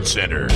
Sports Center.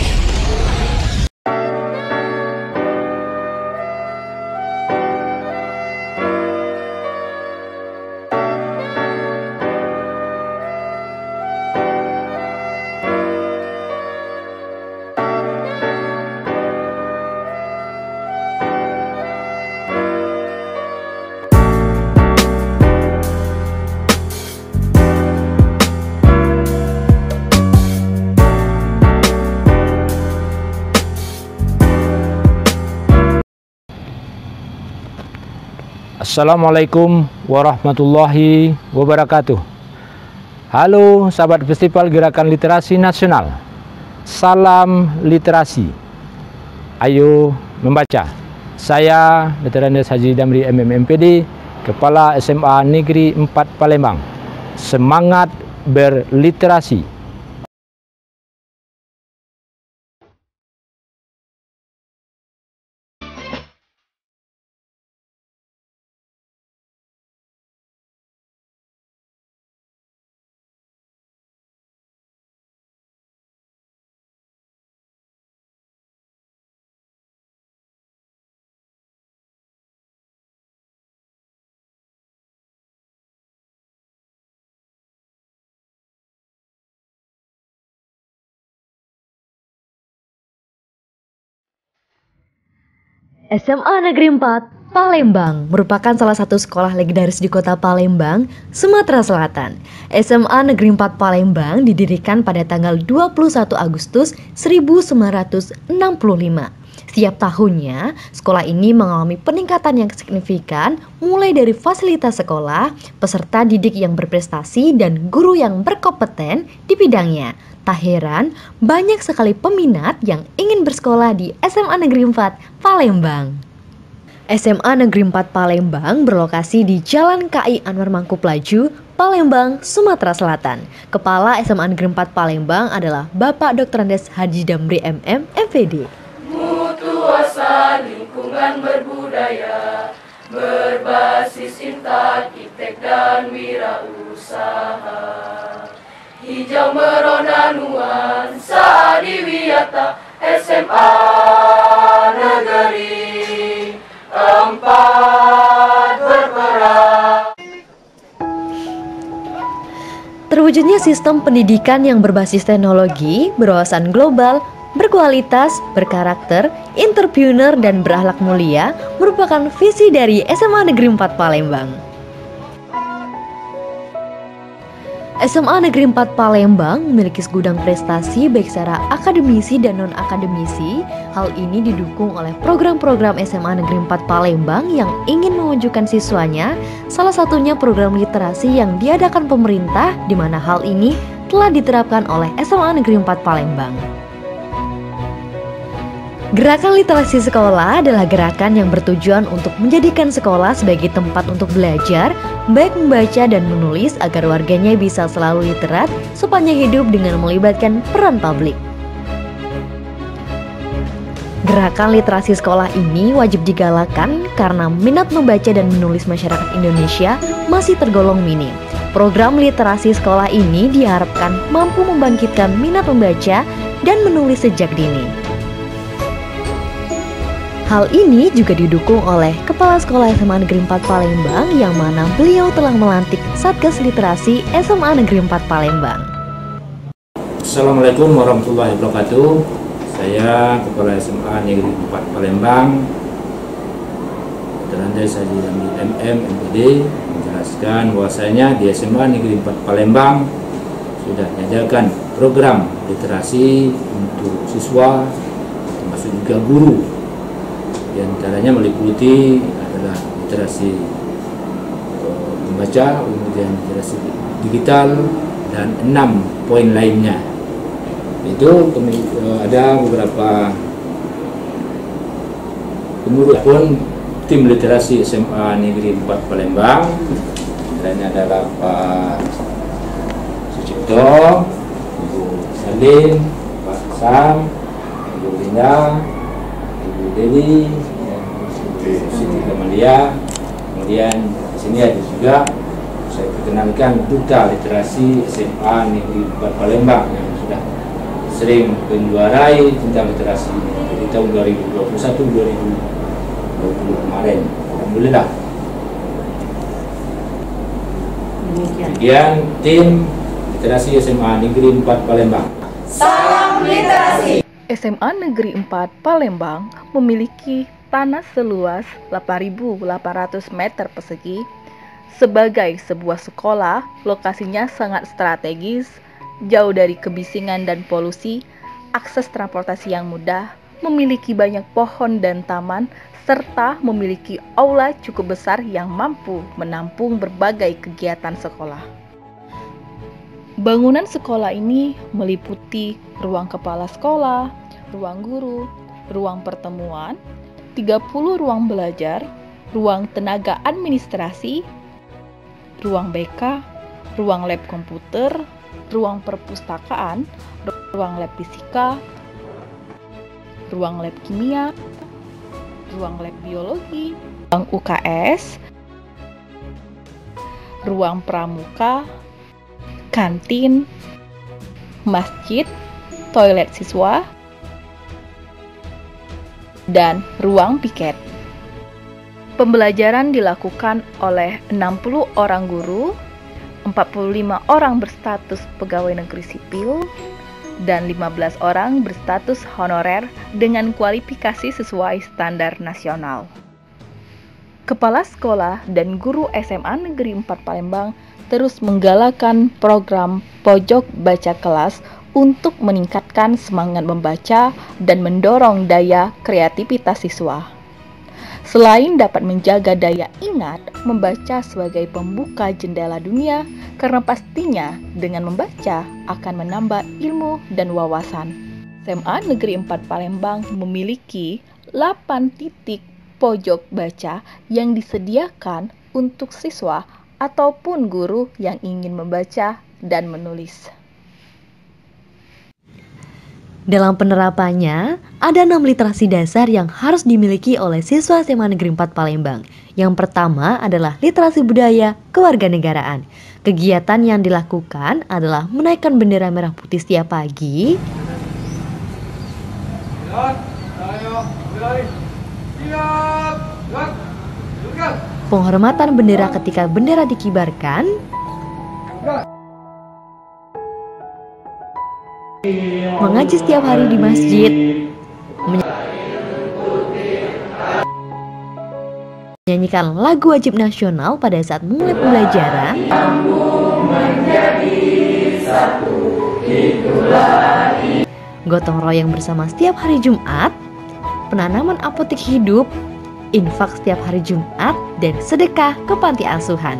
Assalamualaikum warahmatullahi wabarakatuh. Halo sahabat Festival Gerakan Literasi Nasional. Salam literasi. Ayo membaca. Saya Dr. Andes Haji Damri MMPD, Kepala SMA Negeri 4 Palembang. Semangat berliterasi. SMA Negeri 4 Palembang merupakan salah satu sekolah legendaris di kota Palembang, Sumatera Selatan. SMA Negeri 4 Palembang didirikan pada tanggal 21 Agustus 1965. Setiap tahunnya, sekolah ini mengalami peningkatan yang signifikan mulai dari fasilitas sekolah, peserta didik yang berprestasi, dan guru yang berkompeten di bidangnya. Tak heran, banyak sekali peminat yang ingin bersekolah di SMA Negeri 4 Palembang. SMA Negeri 4 Palembang berlokasi di Jalan KI Anwar Mangkuplaju, Palembang, Sumatera Selatan. Kepala SMA Negeri 4 Palembang adalah Bapak Dr. Andes Haji Damri MM, MPD. Mutu asa lingkungan berbudaya, berbasis intak, iptek dan wirausaha. Hijau merona nuansa adiwiyata, SMA Negeri 4 berperan. Terwujudnya sistem pendidikan yang berbasis teknologi, berwawasan global, berkualitas, berkarakter, entrepreneur, dan berakhlak mulia merupakan visi dari SMA Negeri 4 Palembang. SMA Negeri 4 Palembang memiliki segudang prestasi baik secara akademisi dan non-akademisi. Hal ini didukung oleh program-program SMA Negeri 4 Palembang yang ingin mewujudkan siswanya, salah satunya program literasi yang diadakan pemerintah, di mana hal ini telah diterapkan oleh SMA Negeri 4 Palembang. Gerakan literasi sekolah adalah gerakan yang bertujuan untuk menjadikan sekolah sebagai tempat untuk belajar, baik membaca dan menulis agar warganya bisa selalu literat sepanjang hidup dengan melibatkan peran publik. Gerakan literasi sekolah ini wajib digalakan karena minat membaca dan menulis masyarakat Indonesia masih tergolong minim. Program literasi sekolah ini diharapkan mampu membangkitkan minat membaca dan menulis sejak dini. Hal ini juga didukung oleh Kepala Sekolah SMA Negeri 4 Palembang yang mana beliau telah melantik Satgas Literasi SMA Negeri 4 Palembang. Assalamualaikum warahmatullahi wabarakatuh. Saya Kepala SMA Negeri 4 Palembang, Dr. Andes Haji Damri MM, MPD, menjelaskan bahwasanya di SMA Negeri 4 Palembang sudah diadakan program literasi untuk siswa, termasuk juga guru. Di antaranya meliputi adalah literasi membaca, kemudian literasi digital, dan 6 poin lainnya. Itu ada beberapa pengurus pun tim literasi SMA Negeri 4 Palembang. Antaranya adalah Pak Sucipto, Ibu Salim, Pak Sam, Ibu Linda, Ibu Dewi, Siti Kamalia. Kemudian di sini ada juga saya perkenalkan Duta Literasi SMA Negeri 4 Palembang yang sudah sering menjuarai tentang literasi di tahun 2021-2020 kemarin. Alhamdulillah. Kemudian tim literasi SMA Negeri 4 Palembang. Salam literasi. SMA Negeri 4 Palembang memiliki tanah seluas 8.800 meter persegi. Sebagai sebuah sekolah, lokasinya sangat strategis, jauh dari kebisingan dan polusi, akses transportasi yang mudah, memiliki banyak pohon dan taman, serta memiliki aula cukup besar yang mampu menampung berbagai kegiatan sekolah. Bangunan sekolah ini meliputi ruang kepala sekolah, ruang guru, ruang pertemuan, 30 ruang belajar, ruang tenaga administrasi, ruang BK, ruang lab komputer, ruang perpustakaan, ruang lab fisika, ruang lab kimia, ruang lab biologi, ruang UKS, ruang pramuka, kantin, masjid, toilet siswa, dan ruang piket. Pembelajaran dilakukan oleh 60 orang guru, 45 orang berstatus pegawai negeri sipil, dan 15 orang berstatus honorer dengan kualifikasi sesuai standar nasional. Kepala sekolah dan guru SMA Negeri 4 Palembang terus menggalakkan program pojok baca kelas untuk meningkatkan semangat membaca dan mendorong daya kreativitas siswa. Selain dapat menjaga daya ingat, membaca sebagai pembuka jendela dunia karena pastinya dengan membaca akan menambah ilmu dan wawasan. SMA Negeri 4 Palembang memiliki 8 titik pojok baca yang disediakan untuk siswa ataupun guru yang ingin membaca dan menulis. Dalam penerapannya, ada 6 literasi dasar yang harus dimiliki oleh siswa SMA Negeri 4 Palembang. Yang pertama adalah literasi budaya kewarganegaraan. Kegiatan yang dilakukan adalah menaikkan bendera merah putih setiap pagi, penghormatan bendera ketika bendera dikibarkan, mengaji setiap hari di masjid, menyanyikan lagu wajib nasional pada saat mulai pembelajaran, gotong royong bersama setiap hari Jumat, penanaman apotik hidup, infak setiap hari Jumat, dan sedekah ke panti asuhan.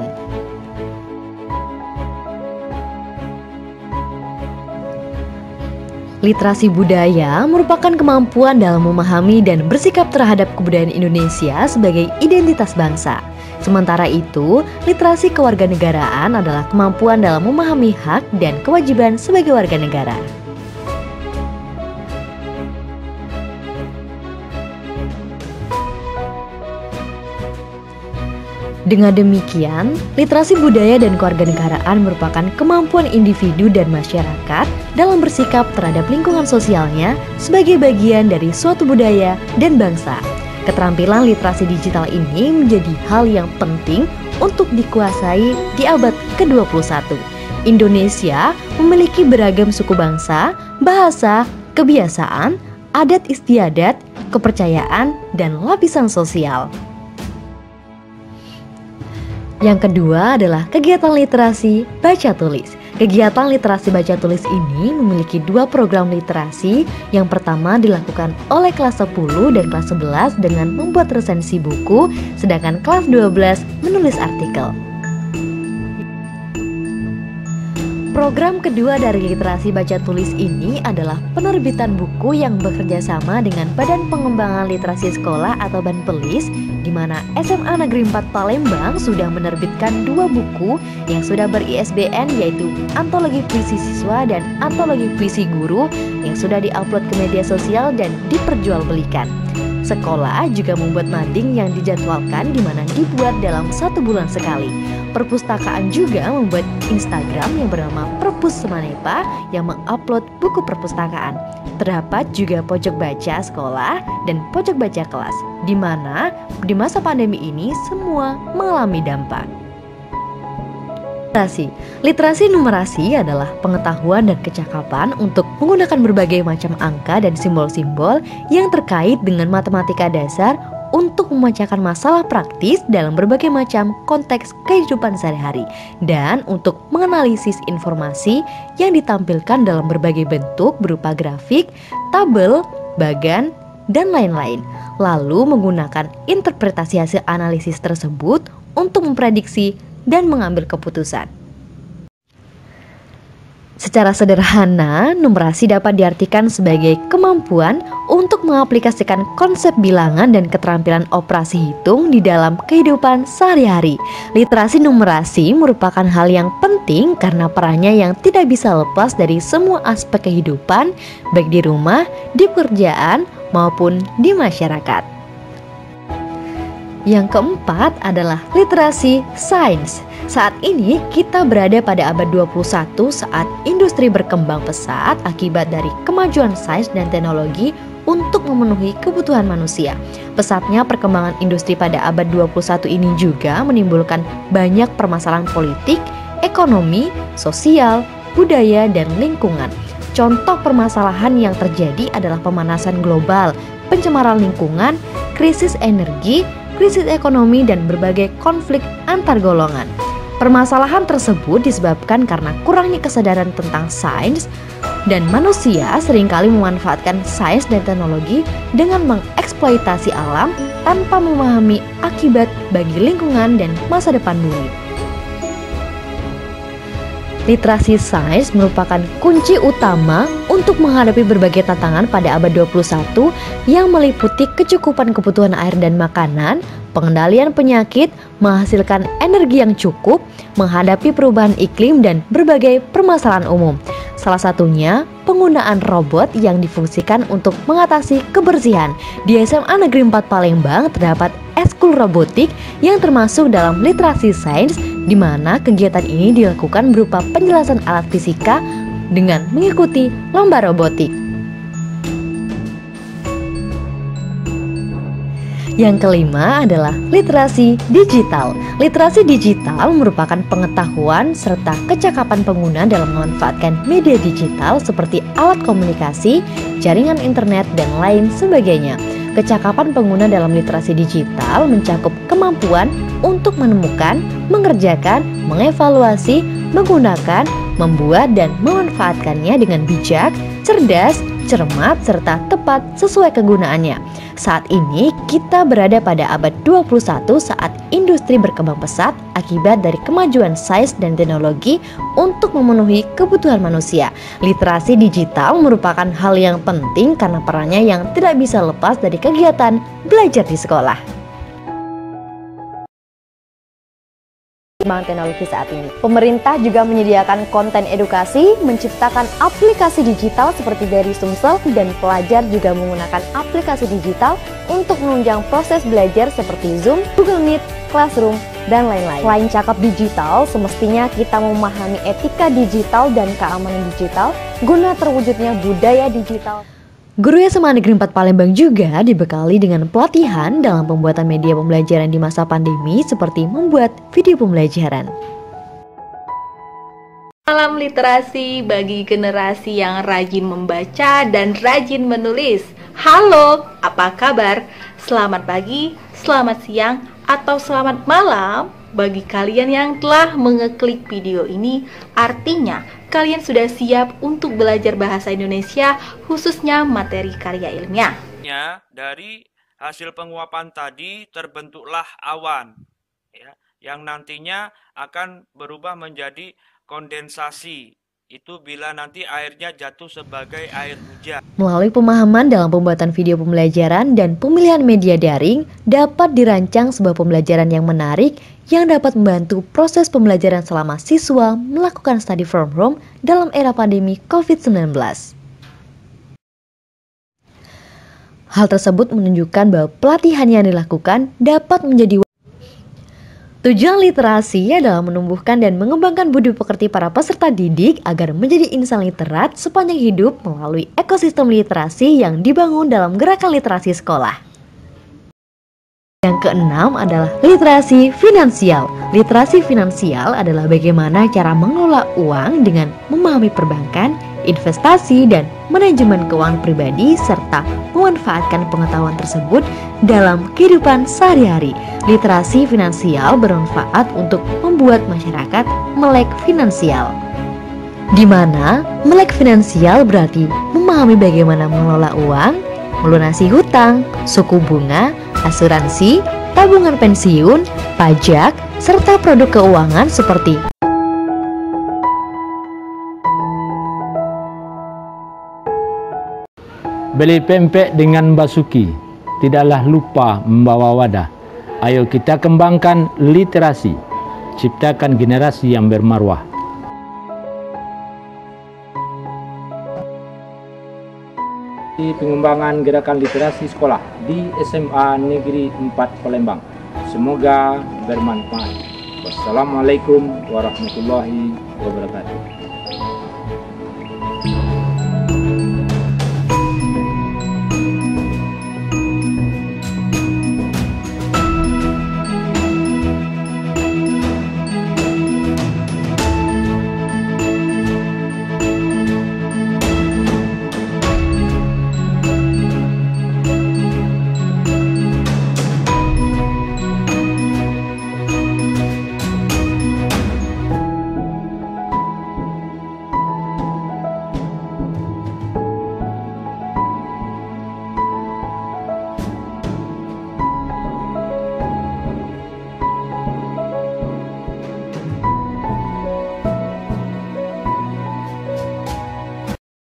Literasi budaya merupakan kemampuan dalam memahami dan bersikap terhadap kebudayaan Indonesia sebagai identitas bangsa. Sementara itu, literasi kewarganegaraan adalah kemampuan dalam memahami hak dan kewajiban sebagai warga negara. Dengan demikian, literasi budaya dan kewarganegaraan merupakan kemampuan individu dan masyarakat dalam bersikap terhadap lingkungan sosialnya sebagai bagian dari suatu budaya dan bangsa. Keterampilan literasi digital ini menjadi hal yang penting untuk dikuasai di abad ke-21. Indonesia memiliki beragam suku bangsa, bahasa, kebiasaan, adat istiadat, kepercayaan, dan lapisan sosial. Yang kedua adalah kegiatan literasi baca tulis. Kegiatan literasi baca tulis ini memiliki 2 program literasi. Yang pertama dilakukan oleh kelas 10 dan kelas 11 dengan membuat resensi buku, sedangkan kelas 12 menulis artikel. Program kedua dari literasi baca tulis ini adalah penerbitan buku yang bekerja sama dengan Badan Pengembangan Literasi Sekolah atau Banpelis, di mana SMA Negeri 4 Palembang sudah menerbitkan 2 buku yang sudah ber-ISBN, yaitu Antologi Puisi Siswa dan Antologi Puisi Guru, yang sudah diupload ke media sosial dan diperjualbelikan. Sekolah juga membuat mading yang dijadwalkan di mana dibuat dalam 1 bulan sekali. Perpustakaan juga membuat Instagram yang bernama Perpus Semanepa yang mengupload buku perpustakaan. Terdapat juga pojok baca sekolah dan pojok baca kelas, di mana di masa pandemi ini semua mengalami dampak. Literasi numerasi adalah pengetahuan dan kecakapan untuk menggunakan berbagai macam angka dan simbol-simbol yang terkait dengan matematika dasar untuk memecahkan masalah praktis dalam berbagai macam konteks kehidupan sehari-hari dan untuk menganalisis informasi yang ditampilkan dalam berbagai bentuk berupa grafik, tabel, bagan, dan lain-lain. Lalu menggunakan interpretasi hasil analisis tersebut untuk memprediksi dan mengambil keputusan. Secara sederhana, numerasi dapat diartikan sebagai kemampuan untuk mengaplikasikan konsep bilangan dan keterampilan operasi hitung di dalam kehidupan sehari-hari. Literasi numerasi merupakan hal yang penting karena perannya yang tidak bisa lepas dari semua aspek kehidupan, baik di rumah, di pekerjaan, maupun di masyarakat. Yang keempat adalah literasi sains. Saat ini kita berada pada abad 21 saat industri berkembang pesat akibat dari kemajuan sains dan teknologi untuk memenuhi kebutuhan manusia. Pesatnya perkembangan industri pada abad 21 ini juga menimbulkan banyak permasalahan politik, ekonomi, sosial, budaya, dan lingkungan. Contoh permasalahan yang terjadi adalah pemanasan global, pencemaran lingkungan, krisis energi, krisis ekonomi, dan berbagai konflik antar golongan. Permasalahan tersebut disebabkan karena kurangnya kesadaran tentang sains dan manusia seringkali memanfaatkan sains dan teknologi dengan mengeksploitasi alam tanpa memahami akibat bagi lingkungan dan masa depan bumi. Literasi sains merupakan kunci utama untuk menghadapi berbagai tantangan pada abad 21 yang meliputi kecukupan kebutuhan air dan makanan, pengendalian penyakit, menghasilkan energi yang cukup, menghadapi perubahan iklim, dan berbagai permasalahan umum. Salah satunya penggunaan robot yang difungsikan untuk mengatasi kebersihan. Di SMA Negeri 4 Palembang terdapat eskul robotik yang termasuk dalam literasi sains, di mana kegiatan ini dilakukan berupa penjelasan alat fisika dengan mengikuti lomba robotik. Yang kelima adalah literasi digital. Literasi digital merupakan pengetahuan serta kecakapan pengguna dalam memanfaatkan media digital seperti alat komunikasi, jaringan internet, dan lain sebagainya. Kecakapan pengguna dalam literasi digital mencakup kemampuan untuk menemukan, mengerjakan, mengevaluasi, menggunakan, membuat, dan memanfaatkannya dengan bijak, cerdas, cermat, serta tepat sesuai kegunaannya. Saat ini kita berada pada abad 21 saat industri berkembang pesat akibat dari kemajuan sains dan teknologi untuk memenuhi kebutuhan manusia. Literasi digital merupakan hal yang penting karena perannya yang tidak bisa lepas dari kegiatan belajar di sekolah. Perkembangan teknologi saat ini. Pemerintah juga menyediakan konten edukasi, menciptakan aplikasi digital seperti dari Sumsel, dan pelajar juga menggunakan aplikasi digital untuk menunjang proses belajar seperti Zoom, Google Meet, Classroom, dan lain-lain. Selain cakap digital, semestinya kita memahami etika digital dan keamanan digital guna terwujudnya budaya digital. Guru SMA Negeri 4 Palembang juga dibekali dengan pelatihan dalam pembuatan media pembelajaran di masa pandemi seperti membuat video pembelajaran. Salam literasi bagi generasi yang rajin membaca dan rajin menulis. Halo, apa kabar? Selamat pagi, selamat siang, atau selamat malam bagi kalian yang telah mengeklik video ini. Artinya kalian sudah siap untuk belajar bahasa Indonesia, khususnya materi karya ilmiah. Dari hasil penguapan tadi terbentuklah awan, ya, yang nantinya akan berubah menjadi kondensasi. Itu bila nanti airnya jatuh sebagai air hujan. Melalui pemahaman dalam pembuatan video pembelajaran dan pemilihan media daring, dapat dirancang sebuah pembelajaran yang menarik yang dapat membantu proses pembelajaran selama siswa melakukan study from home dalam era pandemi COVID-19. Hal tersebut menunjukkan bahwa pelatihan yang dilakukan dapat menjadi tujuan literasi adalah menumbuhkan dan mengembangkan budi pekerti para peserta didik agar menjadi insan literat sepanjang hidup melalui ekosistem literasi yang dibangun dalam gerakan literasi sekolah. Yang keenam adalah literasi finansial. Literasi finansial adalah bagaimana cara mengelola uang dengan memahami perbankan, investasi, dan manajemen keuangan pribadi serta memanfaatkan pengetahuan tersebut dalam kehidupan sehari-hari. Literasi finansial bermanfaat untuk membuat masyarakat melek finansial. Di mana melek finansial berarti memahami bagaimana mengelola uang, melunasi hutang, suku bunga, asuransi, tabungan pensiun, pajak, serta produk keuangan seperti beli pempek dengan basuki, tidaklah lupa membawa wadah. Ayo kita kembangkan literasi, ciptakan generasi yang bermarwah. Di pengembangan gerakan literasi sekolah di SMA Negeri 4 Palembang. Semoga bermanfaat. Wassalamualaikum warahmatullahi wabarakatuh.